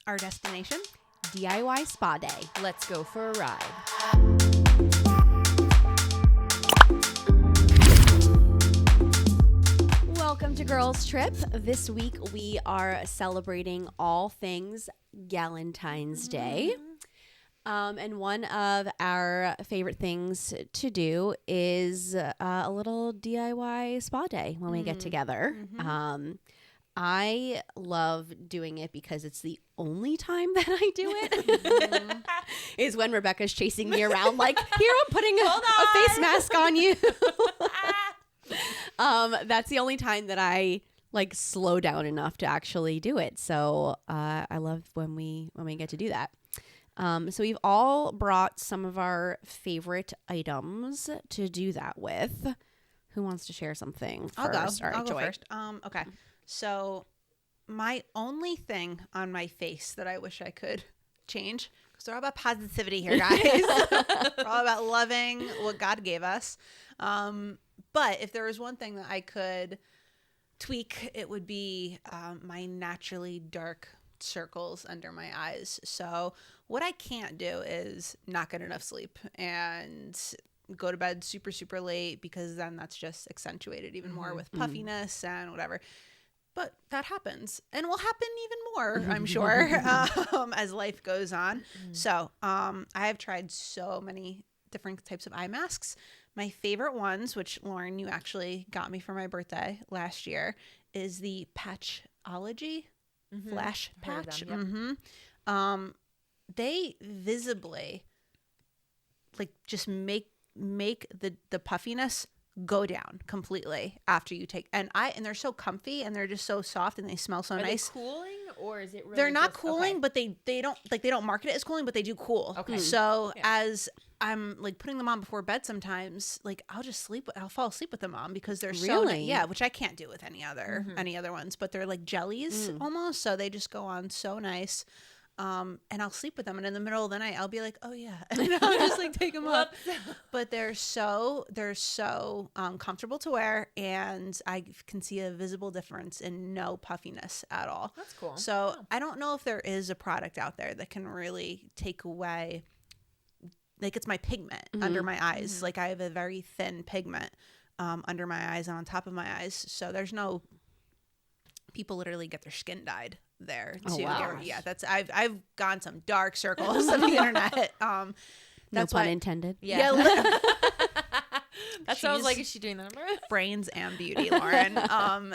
Our destination? DIY Spa Day. Let's go for a ride. Welcome to Girls Trip. This week we are celebrating all things Galentine's Day. And one of our favorite things to do is a little DIY spa day when we get together. I love doing it because it's the only time that I do it. Is when Rebecca's chasing me around like, here, I'm putting a face mask on you. That's the only time that I like slow down enough to actually do it. So I love when we get to do that. So we've all brought some of our favorite items to do that with. Who wants to share something first? I'll go. All right, I'll go Joy. first. Okay. So my only thing on my face that I wish I could change, because we're all about positivity here, guys. We're all about loving what God gave us. But if there was one thing that I could tweak, it would be my naturally dark circles under my eyes. So what I can't do is not get enough sleep and go to bed super, super late, because then that's just accentuated even more with puffiness and whatever. But that happens and will happen even more, I'm sure, as life goes on. So I have tried so many different types of eye masks. My favorite ones, which Lauren, you actually got me for my birthday last year, is the Patchology Flash Patch. Them, yep. They visibly like just make the puffiness go down completely after you take, and they're so comfy and they're just so soft and they smell so nice. Are they cooling, or is it really they're not just, cooling, okay. but they don't market it as cooling, but they do cool. Okay. So as I'm like putting them on before bed sometimes, like I'll fall asleep with them on because they're so Really? which I can't do with any other ones, but they're like jellies almost, so they just go on so nice. And I'll sleep with them, and in the middle of the night I'll be like, oh yeah, and I'll just like take them up. But they're so comfortable to wear, and I can see a visible difference in no puffiness at all. That's cool. So I don't know if there is a product out there that can really take away, like, it's my pigment under my eyes. Like, I have a very thin pigment under my eyes and on top of my eyes, so there's no, people literally get their skin dyed there too. Wow. Yeah, that's I've gone some dark circles of the internet. That's no pun why, intended. yeah, That sounds like, is she doing that? brains and beauty, Lauren.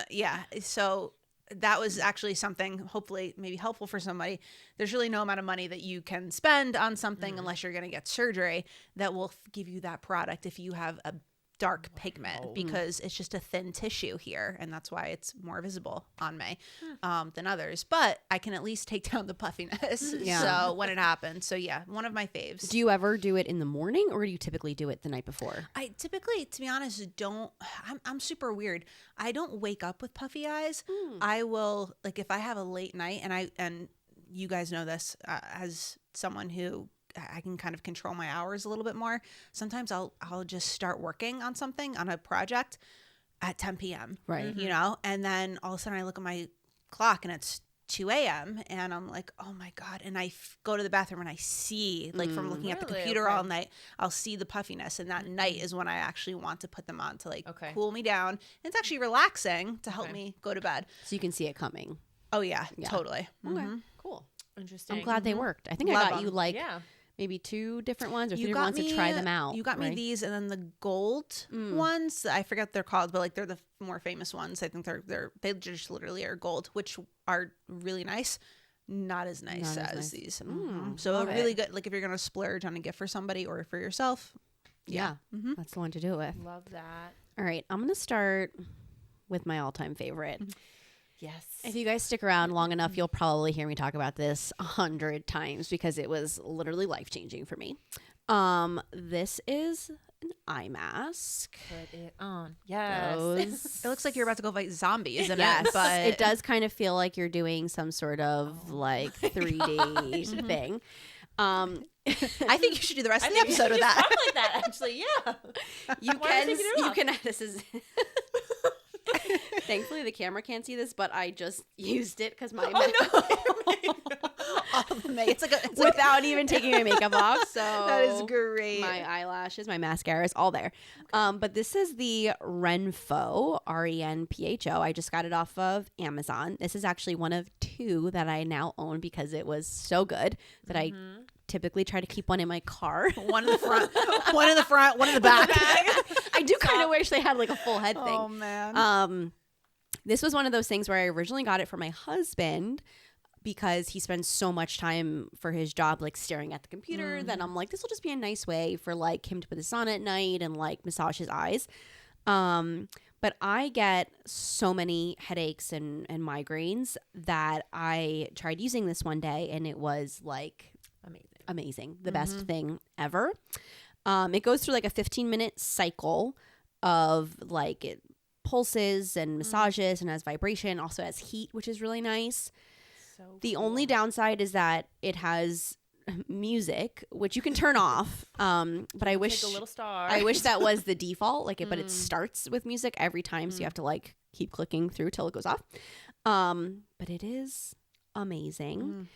Yeah, so that was actually something hopefully maybe helpful for somebody. There's really no amount of money that you can spend on something unless you're going to get surgery that will give you that product if you have a dark pigment, because it's just a thin tissue here, and that's why it's more visible on me than others. But I can at least take down the puffiness. So when it happens, so yeah, one of my faves. Do you ever do it in the morning, or do you typically do it the night before? I typically, to be honest, don't. I'm super weird. I don't wake up with puffy eyes. I will, like, if I have a late night, and you guys know this as someone who I can kind of control my hours a little bit more. Sometimes I'll just start working on something, on a project at 10 p.m. Right. You know, and then all of a sudden I look at my clock and it's 2 a.m. and I'm like, oh my God. And I go to the bathroom and I see, like, from looking at the computer all night, I'll see the puffiness. And that night is when I actually want to put them on to, like, cool me down. And it's actually relaxing to help me go to bed. So you can see it coming. Oh yeah. Totally. Okay, cool. Interesting. I'm glad they worked. I think I got you like maybe 2 different ones or 3 different ones to try them out. You got me these, and then the gold ones. I forget what they're called, but like they're the more famous ones. I think they just literally are gold, which are really nice. Not as nice as these. So really good. Like if you're gonna splurge on a gift for somebody or for yourself. Yeah, that's the one to do it with. Love that. All right, I'm gonna start with my all-time favorite. Yes. If you guys stick around long enough, you'll probably hear me talk about this 100 times because it was literally life-changing for me. This is an eye mask. Put it on. Yes. It looks like you're about to go fight zombies, isn't Yes, it? But it does kind of feel like you're doing some sort of like 3D thing. I think you should do the rest of the episode with that. Talk like that, actually. Yeah. You can. This is. Thankfully, the camera can't see this, but I just used it because my. all the makeup. It's without even taking my makeup off. So that is great. My eyelashes, my mascara is all there. But this is the Renpho, Renpho. I just got it off of Amazon. This is actually one of 2 that I now own because it was so good that I typically try to keep one in my car. One in the front, one in the front, one in the back. I do kind of wish they had like a full head thing. Oh man. This was one of those things where I originally got it for my husband because he spends so much time for his job like staring at the computer. Then I'm like, this will just be a nice way for like him to put this on at night and like massage his eyes. But I get so many headaches and migraines that I tried using this one day and it was like amazing. The best thing ever. It goes through like a 15-minute cycle of like it pulses and massages and has vibration, also has heat, which is really nice. The only downside is that it has music, which you can turn off. But I wish Take a little star. I wish that was the default, like but it starts with music every time, so you have to like keep clicking through till it goes off. But it is amazing.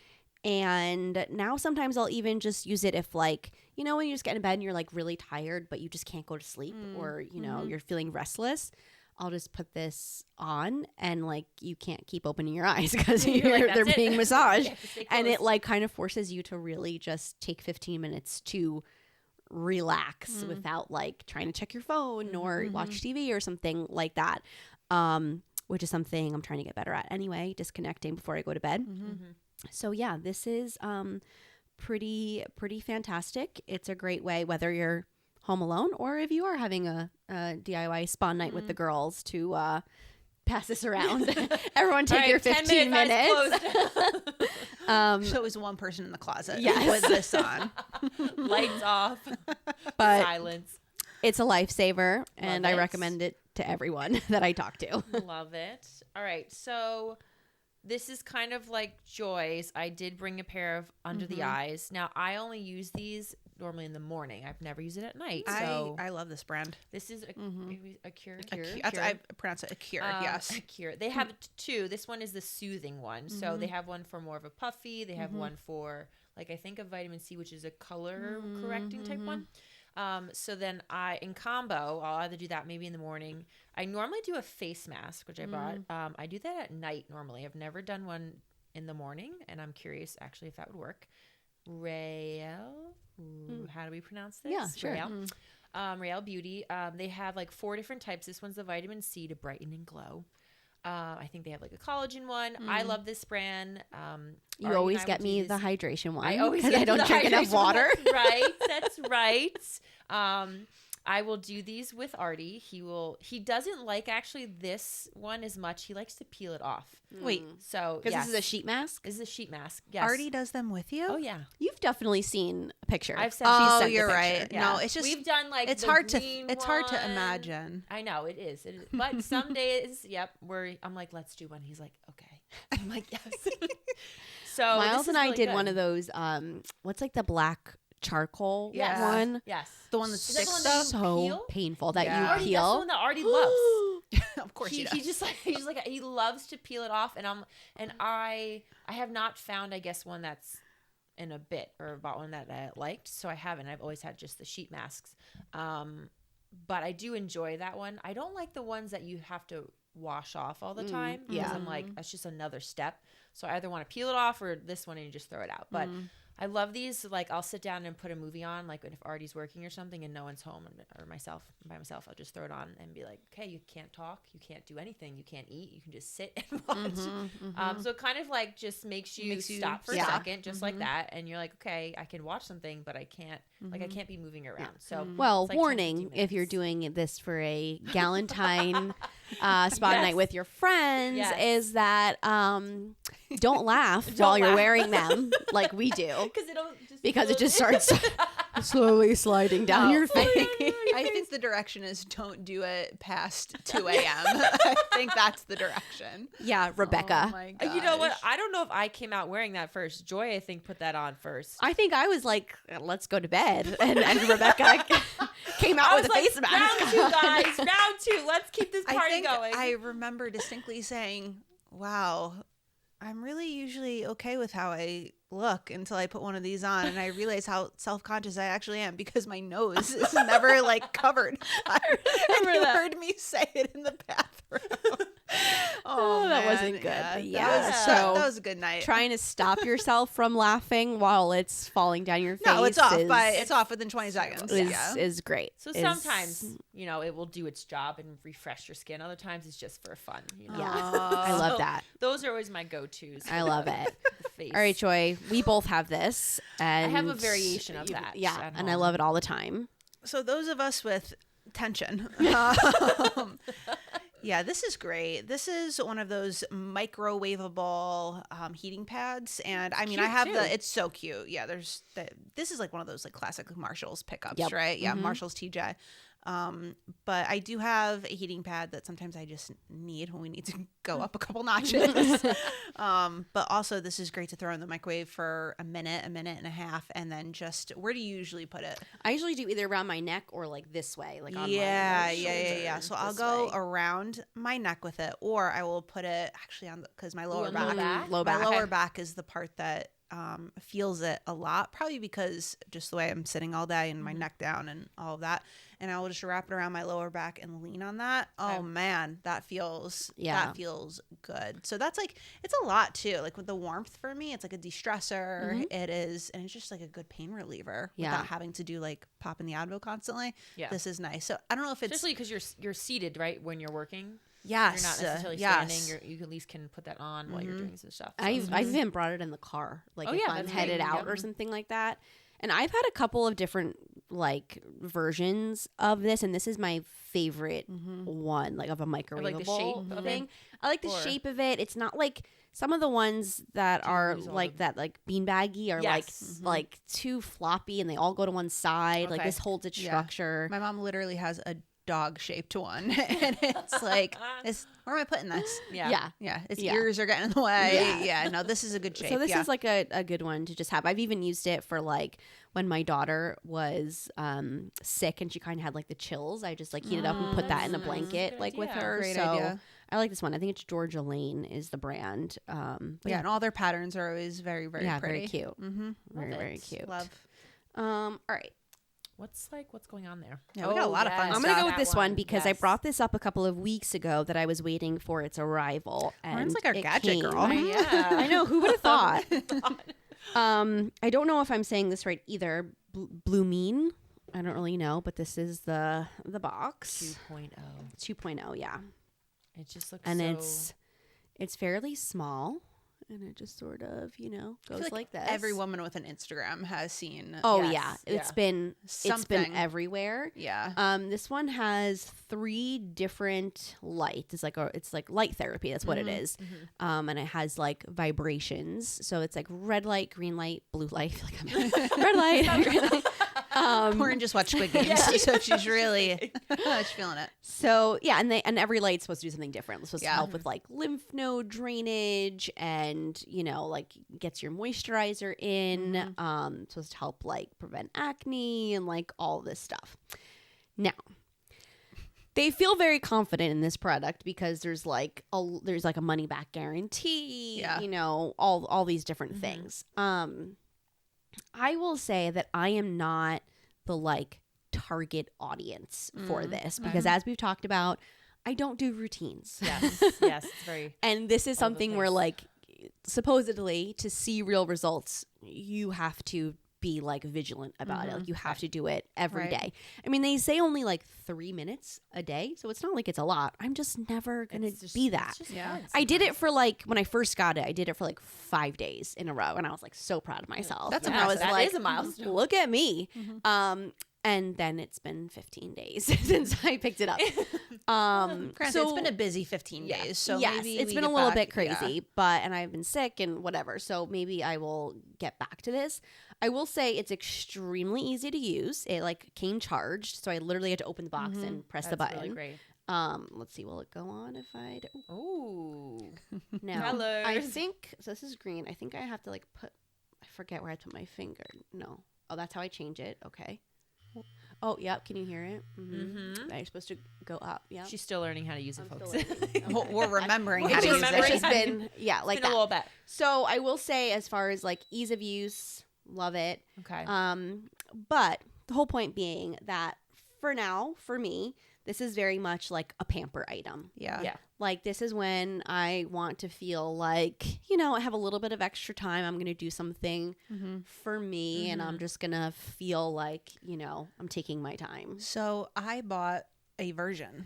And now sometimes I'll even just use it if like, you know, when you just get in bed and you're like really tired, but you just can't go to sleep or, you know, you're feeling restless. I'll just put this on and like you can't keep opening your eyes because they're being massaged. And it like kind of forces you to really just take 15 minutes to relax without like trying to check your phone or watch TV or something like that. Which is something I'm trying to get better at anyway, disconnecting before I go to bed. So yeah, this is pretty fantastic. It's a great way, whether you're home alone or if you are having a DIY spa night with the girls, to pass this around. Everyone take your 15 minutes. So it was one person in the closet yes. with this on. Lights off. But silence. It's a lifesaver, and Love I it. recommend it to everyone that I talk to. Love it. All right. So this is kind of like Joy's. I did bring a pair of under the eyes. Now, I only use these normally in the morning. I've never used it at night. So I love this brand. this is a cure. I pronounce it a cure. Yes. A cure. They have 2. This one is the soothing one. So they have one for more of a puffy. They have one for like I think a vitamin C, which is a color correcting type one. So then in combo, I'll either do that maybe in the morning. I normally do a face mask, which I bought. I do that at night normally. I've never done one in the morning, and I'm curious actually if that would work. Rael, how do we pronounce this? Yeah, sure. Rael. Rael Beauty. They have like 4 different types. This one's the vitamin C to brighten and glow. I think they have like a collagen one. I love this brand. You always get me the hydration one. I always because I don't drink enough water. That's right. I will do these with Artie. He doesn't like actually this one as much. He likes to peel it off. Wait, So Because this is a sheet mask. This is a sheet mask. Yes. Artie does them with you? Oh yeah. You've definitely seen a picture. I've sent. Oh, sent the you're picture. right. Yeah. No, it's just we've done like it's the hard to green hard to one. imagine. I know it is. But some days, I'm like, let's do one. He's like, okay. I'm like, yes. So Miles this and is I really did good. one of those. What's like the black charcoal Yes. one? Yes. The one that Is that the sticks one that stuff. you So peel? painful that Yeah. you Artie, that's the peel. one that Artie loves. Of course he does. He's like he loves to peel it off, and I have not found I guess one that's in a bit or bought one that I liked, so I haven't. I've always had just the sheet masks, but I do enjoy that one. I don't like the ones that you have to wash off all the time because yeah. I'm like that's just another step. So I either want to peel it off or this one and you just throw it out. But I love these. Like I'll sit down and put a movie on, like if Artie's working or something and no one's home or by myself, I'll just throw it on and be like, okay, you can't talk, you can't do anything, you can't eat, you can just sit and watch. So it kind of like just makes you stop for a second, just like that, and you're like, okay, I can watch something, but I can't like I can't be moving around. So Well, it's like 10, warning 15 if you're minutes. doing this for a Galentine spa night with your friends, Yes. is that don't laugh while you're laugh. wearing them like we do, because it just starts slowly sliding down your face. I think the direction is don't do it past 2 a.m. I think that's the direction. Yeah, Rebecca. Oh my gosh. You know what? I don't know if I came out wearing that first. Joy, I think, put that on first. I think I was like, let's go to bed. And Rebecca came out I with was a like, face mask. round 2, guys. Round 2. Let's keep this I party think going. I remember distinctly saying, wow, I'm really usually okay with how I look until I put one of these on, and I realize how self-conscious I actually am because my nose is never like covered. And you heard me say it in the bathroom. Oh, that man. wasn't good. Yeah, But that was a good night. Trying to stop yourself from laughing while it's falling down your face. No, it's off. It's off within 20 seconds. Is great. So sometimes, you know, it will do its job and refresh your skin. Other times it's just for fun. You know? Yeah, I love that. Those are always my go-tos. I love it. The face. All right, Joy, we both have this. And I have a variation of that. Yeah, at and I home. love it all the time. So those of us with tension. Yeah, this is great. This is one of those microwavable heating pads, and I mean, Cute, I have too. it's so cute. Yeah, this is like one of those like classic Marshalls pickups, Yep. right? Yeah, Marshalls TJ. But I do have a heating pad that sometimes I just need when we need to go up a couple notches. But also this is great to throw in the microwave for a minute and a half, and then just where do you usually put it? I usually do either around my neck or like this way, like on Yeah. my shoulder, So I'll this go way. around my neck with it, or I will put it actually on because my lower on the back. back? Low back. My lower back is the part that feels it a lot, probably because just the way I'm sitting all day and my neck down and all of that. And I will just wrap it around my lower back and lean on that. Oh man, that feels good. So that's like, it's a lot too. Like with the warmth for me, it's like a de-stressor. It is, and it's just like a good pain reliever without having to do like popping the Advil constantly. Yeah. This is nice. So I don't know if it's Especially because you're seated, right, when you're working. yes, You're not necessarily standing. You at least can put that on while you're doing some stuff. So. I've even brought it in the car, like if I'm that's headed great. out Yeah. or something like that. And I've had a couple of different like versions of this, and this is my favorite one, like of a microwavable shape of thing. it? I like the Or- shape of it. It's not like some of the ones that are use all like the- that, like beanbaggy, are Yes. like too floppy, and they all go to one side. Like Okay. this holds its Yeah. structure. my mom literally has a dog shaped one, and it's like, where am I putting this? Yeah. Yeah, its Yeah. ears are getting in the way. Yeah. Yeah, no, this is a good shape. So this yeah. is like a good one to just have. I've even used it for like when my daughter was sick and she kind of had like the chills. I just like heat it up and put that in a nice. blanket Good like with idea. her. Great so idea. I like this one. I think it's Georgia Lane is the brand. But yeah, and all their patterns are always very, very yeah, pretty. very cute. Mm-hmm. Very, Love very it. cute. Love. All right. What's going on there? Yeah, we got a lot of fun I'm stuff. gonna go with That this one one, because I yes. brought this up a couple of weeks ago that I was waiting for its arrival. And Lauren's like our it gadget came. girl. Yeah. I know. Who would have thought? I don't know if I'm saying this right either. Blue Mean. I don't really know, but this is the box 2.0. 2.0. Yeah, It just looks and so... it's fairly small, and it just sort of I goes feel like this. Every woman with an Instagram has seen. Oh Yes, yeah, it's yeah. been Something. everywhere. Yeah. This one has 3 different lights. It's like light therapy. That's what it is. And it has like vibrations. So it's like red light, green light, blue light. Like red light, green light. Lauren just watched Squid Games, so she's really she's feeling it. So yeah, and every light's supposed to do something different. It's supposed to Yeah. help with like lymph node drainage, and like gets your moisturizer in. Supposed to help like prevent acne and like all this stuff. Now, they feel very confident in this product because there's like a money back guarantee. Yeah. All these different things. I will say that I am not the like target audience for this because as we've talked about, I don't do routines. Yes, yes, it's very... And this is all the something where things. like supposedly to see real results, you have to be like vigilant about it. Like you have to do it every Right. day. I mean, they say only like 3 minutes a day, so it's not like it's a lot. I'm just never going It's to just- be it's that. just Yeah. fun I did it sometimes. for like when I first got it. I did it for like 5 days in a row, and I was like so proud of myself. That's And impressive. I was That like, is a milestone. Look at me. And then it's been 15 days since I picked it up. Granted, so it's been a busy 15 yeah. days, so yes, maybe it's we been a get little back- bit crazy, and I've been sick and whatever. So maybe I will get back to this. I will say it's extremely easy to use. It like came charged, so I literally had to open the box and press the That's button. really great. Let's see, will it go on if I do? Ooh. No. Colors. I think so. This is green. I think I have to like put. I forget where I put my finger. No. Oh, that's how I change it. Okay. Oh, yep. Can you hear it? Mm-hmm. You're supposed to go up. Yeah. She's still learning how to use it, I'm folks. still learning. Well, we're remembering We're how to use remembering it. It's how just to- been, yeah, like Been a that. little bit. So I will say, as far as like ease of use, love it. Okay. But the whole point being that for now, for me, this is very much like a pamper item. Yeah. Yeah. Like this is when I want to feel like, I have a little bit of extra time. I'm going to do something for me and I'm just going to feel like, I'm taking my time. So I bought a version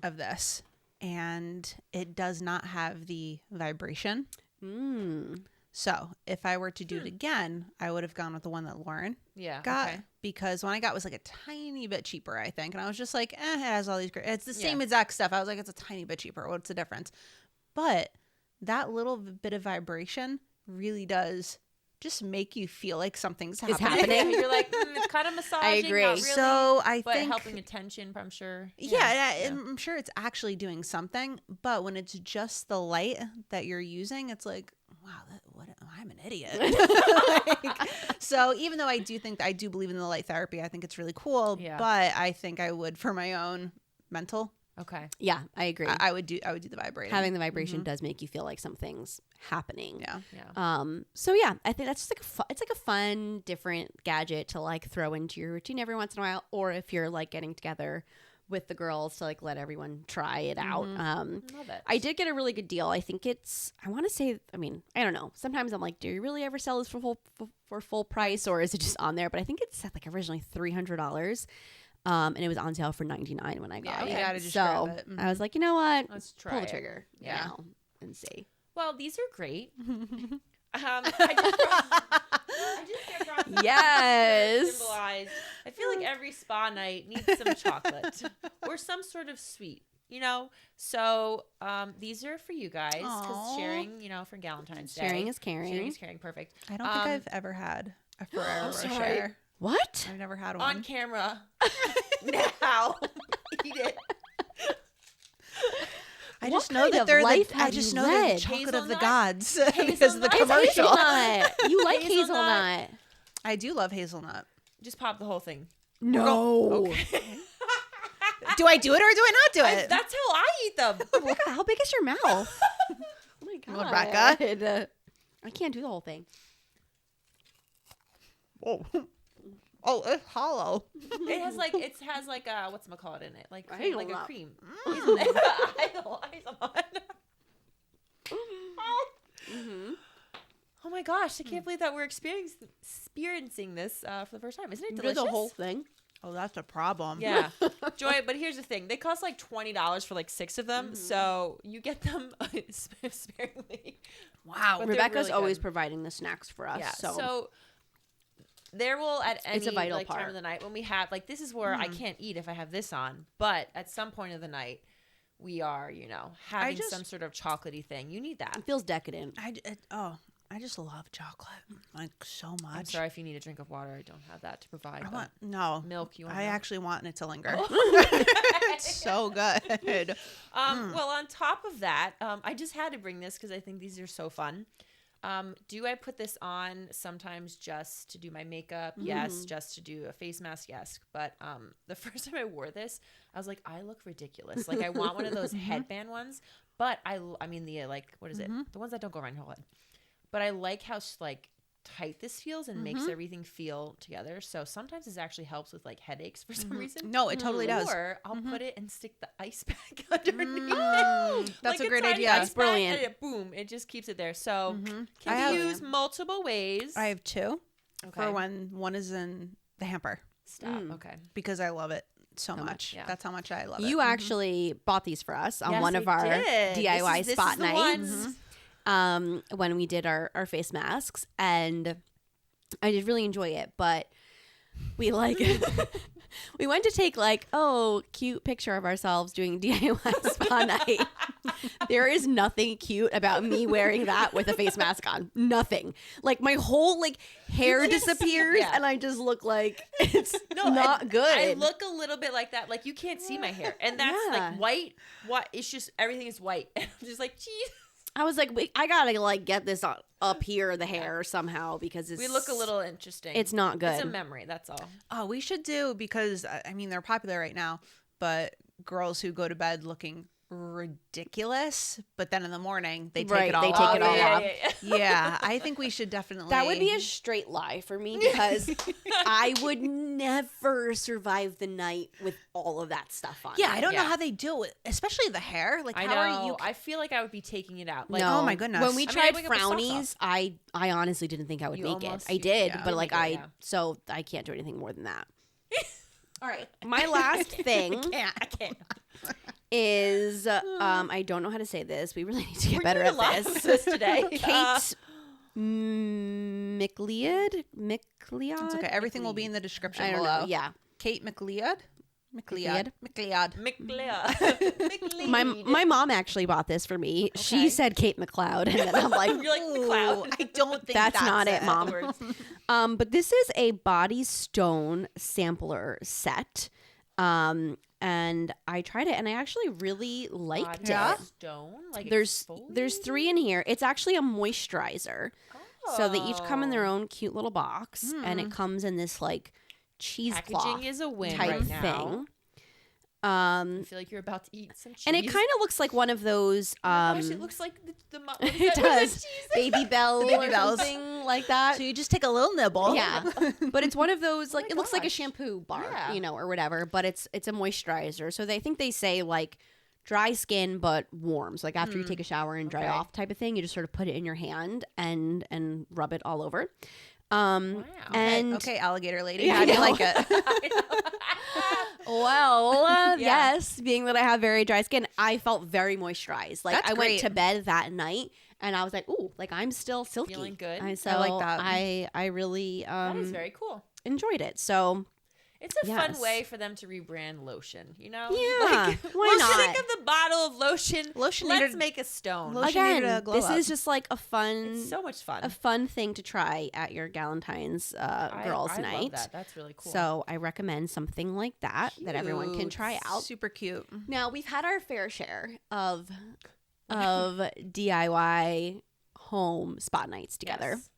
of this, and it does not have the vibration. So if I were to do it again, I would have gone with the one that Lauren Yeah. got, Okay. because one I got was like a tiny bit cheaper, I think. And I was just like, it has all these great, it's the Yeah. same exact stuff. I was like, it's a tiny bit cheaper. What's the difference? But that little bit of vibration really does just make you feel like something's happening. You're like, it's kind of massaging. I agree. Not really, So I but think helping attention, I'm sure. Yeah, I'm sure it's actually doing something, but when it's just the light that you're using, it's like, wow, I'm an idiot. So even though I do believe in the light therapy, I think it's really cool, but I think I would, for my own mental, Okay. Yeah, I agree. I would do the vibrating. Having the vibration does make you feel like something's happening. Yeah. Yeah. So yeah, I think that's just like it's like a fun, different gadget to like throw into your routine every once in a while, or if you're like getting together with the girls to like let everyone try it out. Love it. I did get a really good deal. I think I want to say, I don't know. Sometimes I'm like, do you really ever sell this for full price, or is it just on there? But I think it's like originally $300. And it was on sale for $99 when I got it. you gotta just so grab it. I was like, you know what? Let's try Pull the it. trigger. Yeah. And see. Well, these are great. I just brought Yes. symbolized. I feel like every spa night needs some chocolate or some sort of sweet, So these are for you guys because Aw. sharing, for Galentine's Day. Sharing is caring. Sharing is caring. Perfect. I don't think I've ever had a Ferrero sorry. Rocher. What? I've never had one. On camera. Now. Eat it. I What just know kind that of they're life I have just you know they're the led? chocolate of the Hazelnut? gods because of the Hazelnut? commercial. Hazelnut. You like Hazelnut. hazelnut. I do love hazelnut. Just pop the whole thing. No. Do I do it or do I not do it? That's how I eat them. Rebecca, how big is your mouth? Oh my god. Rebecca? I can't do the whole thing. Oh, it's hollow. It has like a whatchamacallit in it, like Hazelnut. a cream. Mm. Hazelnut. Oh my gosh, I can't believe that we're experiencing this for the first time. Isn't it Do delicious? the whole thing. Oh, that's a problem. Yeah. Joy, but here's the thing. They cost like $20 for like 6 of them, so you get them sparingly. Wow. But they're Rebecca's really always good. providing the snacks for us. Yeah. So, there will at any It's a vital time part. of the night when we have this is where I can't eat if I have this on, but at some point of the night we are, having some sort of chocolatey thing. You need that. it feels decadent. I just love chocolate like so much. I'm sorry if you need a drink of water. I don't have that to provide. I but want milk. You want I milk? actually want it to linger. It's so good. Well, on top of that, I just had to bring this because I think these are so fun. Do I put this on sometimes just to do my makeup? Yes. Just to do a face mask? Yes. But the first time I wore this, I was like, I look ridiculous. Like I want one of those headband ones. But I mean the what is it? The ones that don't go around your whole head. But I like how tight this feels and makes everything feel together. So sometimes this actually helps with headaches for some reason. No, it totally does. Or I'll put it and stick the ice pack underneath it. That's Like a great tiny idea. ice That's pack, brilliant. and boom, it just keeps it there. So I can have- be used multiple ways. I have 2 Okay. for when one is in the hamper Stop. Okay. because I love it so much. yeah. That's how much I love it. You actually bought these for us on Yes, one of I our did. DIY This is spot the nights. ones. When we did our face masks, and I did really enjoy it, but we we went to take cute picture of ourselves doing DIY spa night. There is nothing cute about me wearing that with a face mask on. Nothing. Like my whole hair disappears Yeah. and I just look like it's No, not and good. I look a little bit like that. Like you can't see my hair, and that's Yeah. white. What? It's just everything is white. And I'm just like, geez. I was like, I gotta like get this up here, the hair somehow, because We look a little interesting. It's not good. It's a memory. That's all. Oh, we should do, because I mean they're popular right now, but girls who go to bed looking ridiculous, but then in the morning they take it all off. They take it all off. Yeah, I think we should definitely. That would be a straight lie for me, because I would never survive the night with all of that stuff on. Yeah, I don't know Yeah. how they do it, especially the hair. Like, I how know. are you? I feel like I would be taking it out. Like, No. Oh my goodness. When we I mean, tried I wake up with socks frownies, I honestly didn't think I would You make almost- it. I did, yeah. but You like make it, yeah. so I can't do anything more than that. All right, my last thing I can't. is I don't know how to say this. We really need to get We're better doing at a lot this. of this today. Kate McLeod. It's okay. Everything will be in the description I don't below. know. Yeah. Kate McLeod. McLeod? McLeod. My mom actually bought this for me. She Okay. said Kate McLeod, and then I'm like, You're like McLeod. I don't think That's not it, Mom. Words. But this is a body stone sampler set. And I tried it, and I actually really liked Body it. Stone. Like There's exfoliating? 3 in here. It's actually a moisturizer. So they each come in their Oh. own cute little box, and it comes in this like cheesecloth Packaging is a win type right now. thing. I feel like you're about to eat some cheese. And it kind of looks like one of those. Oh my gosh, it looks like the what is It that? What is does. that cheese? Baby Bell The Baby or Bells. something like that. So you just take a little nibble. Yeah, but it's one of those like my it looks like a gosh. shampoo bar, Yeah. you know, or whatever. But it's a moisturizer. So they think they say like dry skin but warm. So like after you take a shower and dry Okay. off type of thing, you just sort of put it in your hand and rub it all over. Wow. And Okay, alligator lady. Yeah, How do you I like it? well, Yeah. yes, being that I have very dry skin, I felt very moisturized. Like That's I went great. to bed that night and I was like, ooh, like I'm still silky. Feeling good. So I like that. I really That is very cool. enjoyed it. So It's a Yes. fun way for them to rebrand lotion, you know? yeah, Like, why let's not? think of the bottle of lotion. Lotion Let's needed- make a stone. Lotion needed a Again, glow this up. is just like a fun, It's so much fun. a fun thing to try at your Galentine's girls' I night. love that. That's really cool. So I recommend something like that everyone can try out. Super cute. Now we've had our fair share of DIY home spa nights together, Yes.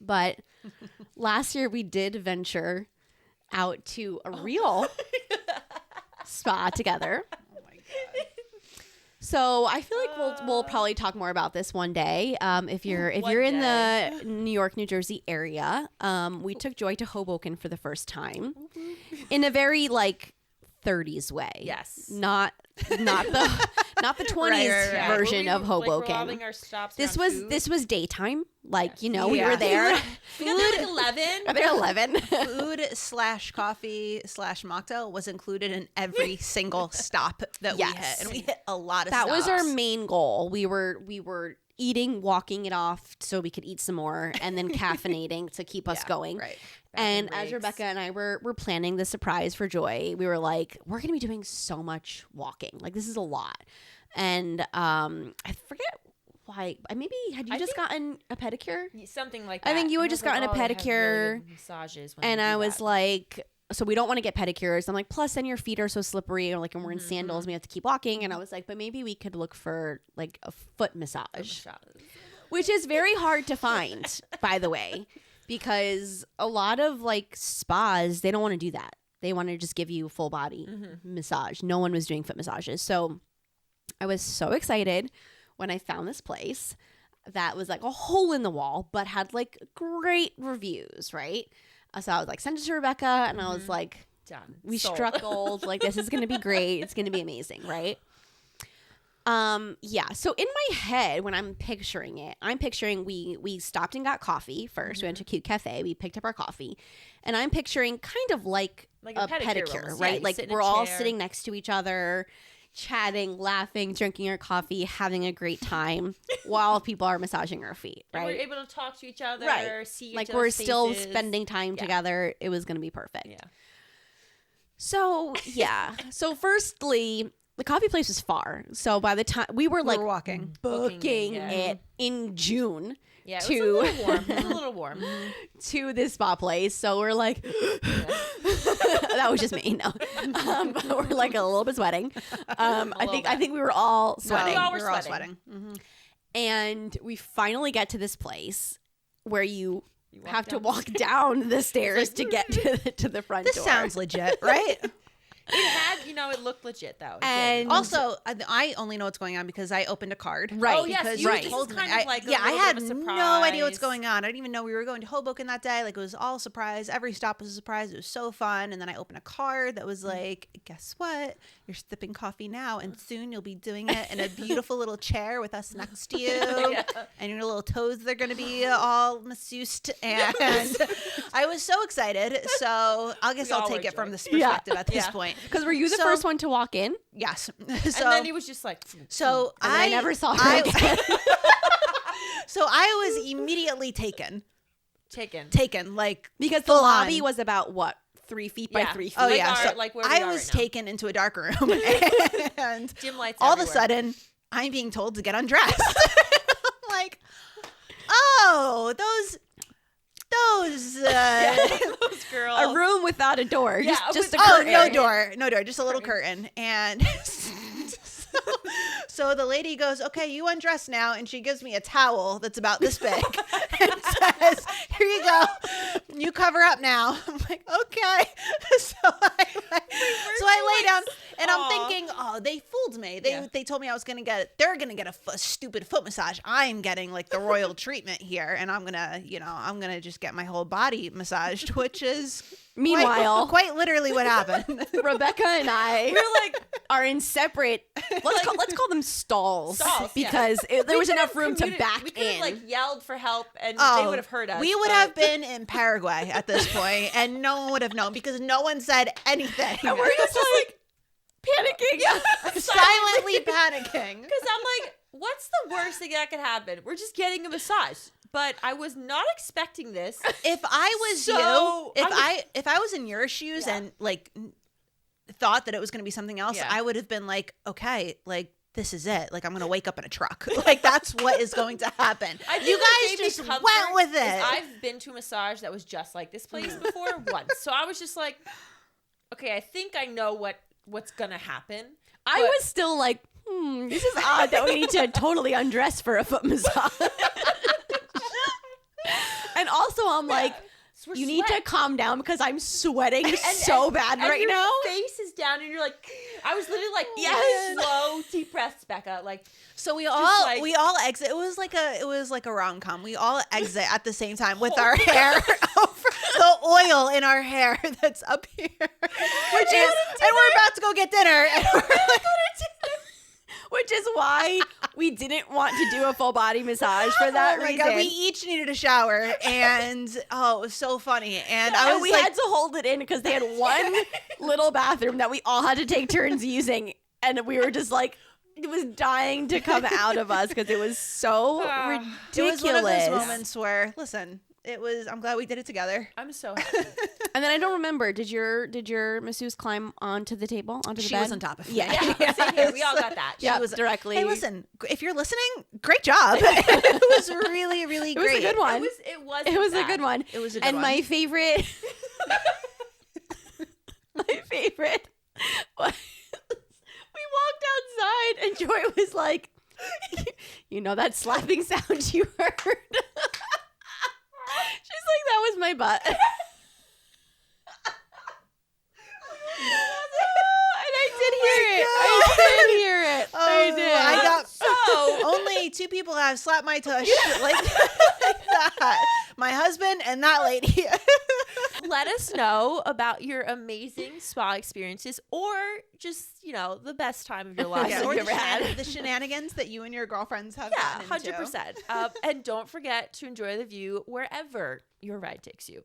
but last year we did venture out to a real spa together. Oh my god. So I feel like we'll probably talk more about this one day. If you're One in day. the New York, New Jersey area, we took Joy to Hoboken for the first time in a very like 30s way. Yes. Not the 20s right. version Were of we, Hoboken. Like, revolving our stops This around was food? this was daytime. Like, Yes. you know, we Yeah. were there. We got there like 11. Are there 11? Food/coffee/mocktail was included in every single stop that we Yes. hit, and we hit a lot of That was our stops. main goal. We were eating, walking it off so we could eat some more, and then caffeinating to keep us Yeah, going. right. And Bathroom as breaks. Rebecca and I were planning the surprise for Joy, we were like, we're going to be doing so much walking. Like, this is a lot. And I forget why. Maybe had you I just think- gotten a pedicure? Something like that. I think you And had I was just gotten a oh, they have really pedicure, good massages when And they do I was that. like, so we don't want to get pedicures. I'm like, plus then your feet are so slippery, or like, and we're in Mm-hmm, sandals, we have to keep walking. And I was like, but maybe we could look for like a foot massage, which is very hard to find, by the way, because a lot of like spas, they don't want to do that. They want to just give you full body massage. No one was doing foot massages. So I was so excited when I found this place that was like a hole in the wall, but had like great reviews, right? So I was like, send it to Rebecca. And I was like, Done. we Sold. struck gold. Like, this is going to be great. It's going to be amazing, right? Yeah. So in my head, when I'm picturing it, I'm picturing we stopped and got coffee first. We went to a cute cafe. We picked up our coffee, and I'm picturing kind of like a pedicure almost. Yeah, right? you Like sit in a we're all chair. sitting next to each other, chatting, laughing, drinking our coffee, having a great time while people are massaging our feet, And right? we're able to talk to each other, Right. see Like each we're other's still faces. spending time Yeah. together. It was going to be perfect. Yeah. So yeah. So firstly, the coffee place was far. So by the time we were like walking. booking yeah. it in June Yeah, it was to a little warm. It was a little warm. to this spa place, so we're like, that was just me. No, but we're like a little bit sweating. I think we were all sweating. We all were We were all sweating. sweating. Mhm. And we finally get to this place where you have to down the walk down the stairs to get to the front This door. sounds legit, right? It had, it looked legit though. It And did. Also, I only know what's going on because I opened a card. Right. Oh, yes, Because you right. told this me. is kind of like a I little had bit of a no idea what's surprise. going on. I didn't even know we were going to Hoboken that day. Like, it was all a surprise. Every stop was a surprise. It was so fun. And then I opened a card that was like, guess what? You're sipping coffee now, and soon you'll be doing it in a beautiful little chair with us next to you. Yeah. And your little toes, they're going to be all masseused. And I was so excited. So I guess We I'll all take were it from joy. this perspective at this Yeah. point. Because were you the So- first one to walk in? Yes. And So, then he was just like, so And I never saw her again. So I was immediately taken, like, Because the full lobby on. was about, what, 3 feet by Yeah. 3 feet? Oh Like yeah, our- so like where we I are was right now. taken into a dark room, and dim lights. all of a everywhere. sudden I'm being told to get undressed. I'm like, oh, those Those girls. A room without a door. Yeah, just a with- curtain. no door, just a little curtain. And so the lady goes, okay, you undress now. And she gives me a towel that's about this big and says, here you go. You cover up now. I'm like, okay. So I lay down and I'm thinking, oh, they fooled me. They told me I was going to they're going to get a stupid foot massage. I'm getting like the royal treatment here. And I'm going to just get my whole body massaged, which is Meanwhile, quite literally what happened. Rebecca and I We're like, are in separate, let's call them stalls. Stalls, yeah. Because there was we enough could've room to communi- back We could have in. like yelled for help, and they would have heard us. We would but- have been in Paraguay at this point, and no one would have known because no one said anything. And we're just like panicking. silently panicking. Because I'm like, what's the worst thing that could happen? We're just getting a massage. But I was not expecting this. If I was So, you, I'm- if I was in your shoes Yeah. and like thought that it was going to be something else, Yeah. I would have been like, okay, like this is it. Like I'm going to wake up in a truck. Like that's what is going to happen. I think You what guys gave me just comfort went with is it. I've been to a massage that was just like this place before once. So I was just like, okay, I think I know what's going to happen. I But- was still like, this is odd that we need to totally undress for a foot massage. And also, I'm like, So we're you need to sweat. calm down because I'm sweating so bad and right your now. face is down, and you're like, I was literally like, Yes. slow, deep breaths, Becca. Like, So we like- all exit. It was like a rom-com. We all exit at the same time with our hair over the oil in our hair that's up here, which is, and we're about to go get dinner. And we're like, Which is why we didn't want to do a full body massage for that oh my reason. God, we each needed a shower, and oh, it was so funny. And I And was we like, had to hold it in because they had one little bathroom that we all had to take turns using. And we were just like, it was dying to come out of us because it was so ridiculous. it was one of those moments where, listen, I'm glad we did it together. I'm so happy. And then I don't remember. Did your masseuse climb onto the table, onto the She bed? was on top of me. Yeah. Yeah, same here. We all got that. Yeah, was- directly. Hey, listen, if you're listening, great job. It was really, really It was great. a good one. It was a good one. It was a good and one. my favorite, was we walked outside and Joy was like, you know that slapping sound you heard? She's like, that was my butt. And I did hear it. I did hear it. I did. I got So only two people have slapped my tush like that. My husband and that lady. let us know about your amazing spa experiences, or just the best time of your life Yeah, that or you've ever had. the shenanigans that you and your girlfriends have Yeah, gotten into. 100%. And don't forget to enjoy the view wherever your ride takes you.